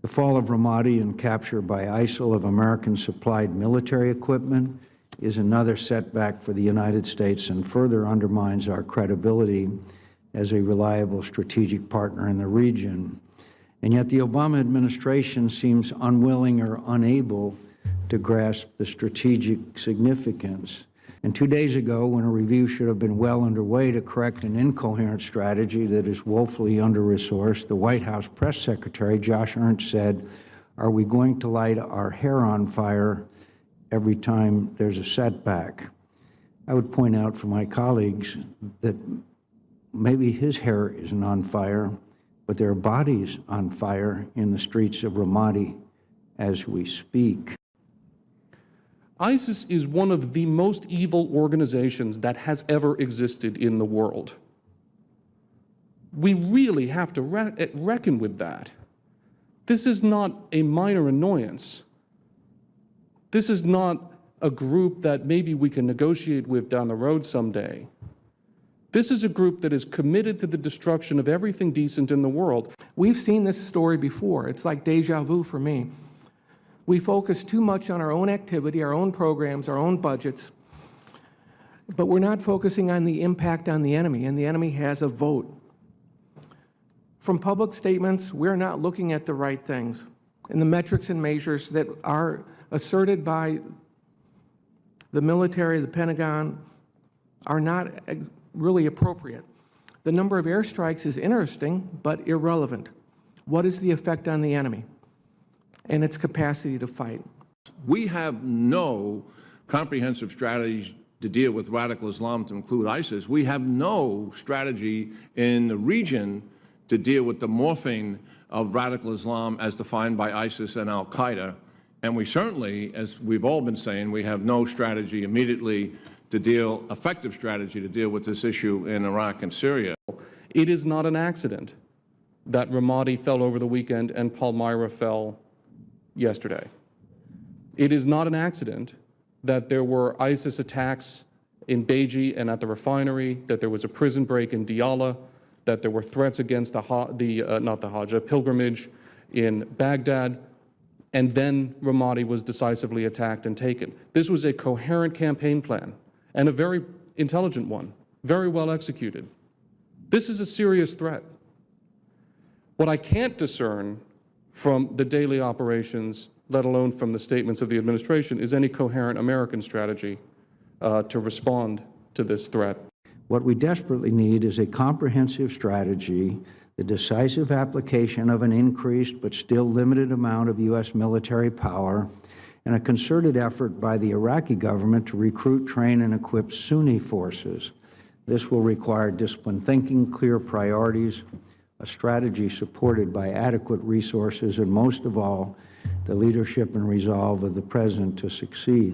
The fall of Ramadi and capture by ISIL of American-supplied military equipment is another setback for the United States and further undermines our credibility as a reliable strategic partner in the region. And yet the Obama administration seems unwilling or unable to grasp the strategic significance. And 2 days ago, when a review should have been well underway to correct an incoherent strategy that is woefully under-resourced, the White House press secretary, Josh Ernst, said, "Are we going to light our hair on fire every time there's a setback?" I would point out for my colleagues that maybe his hair isn't on fire, but there are bodies on fire in the streets of Ramadi as we speak. ISIS is one of the most evil organizations that has ever existed in the world. We really have to reckon with that. This is not a minor annoyance. This is not a group that maybe we can negotiate with down the road someday. This is a group that is committed to the destruction of everything decent in the world. We've seen this story before. It's like deja vu for me. We focus too much on our own activity, our own programs, our own budgets, but we're not focusing on the impact on the enemy, and the enemy has a vote. From public statements, we're not looking at the right things, and the metrics and measures that are asserted by the military, the Pentagon, are not really appropriate. The number of airstrikes is interesting, but irrelevant. What is the effect on the enemy and its capacity to fight? We have no comprehensive strategy to deal with radical Islam, to include ISIS. We have no strategy in the region to deal with the morphing of radical Islam as defined by ISIS and al-Qaeda. And we certainly, as we've all been saying, we have no strategy immediately to deal, effective strategy to deal with this issue in Iraq and Syria. It is not an accident that Ramadi fell over the weekend and Palmyra fell yesterday. It is not an accident that there were ISIS attacks in Beji and at the refinery, that there was a prison break in Diyala, that there were threats against a pilgrimage in Baghdad, and then Ramadi was decisively attacked and taken. This was a coherent campaign plan and a very intelligent one, very well executed. This is a serious threat. What I can't discern from the daily operations, let alone from the statements of the administration, is any coherent American strategy to respond to this threat. What we desperately need is a comprehensive strategy, the decisive application of an increased but still limited amount of U.S. military power, and a concerted effort by the Iraqi government to recruit, train, and equip Sunni forces. This will require disciplined thinking, clear priorities, a strategy supported by adequate resources, and most of all, the leadership and resolve of the President to succeed.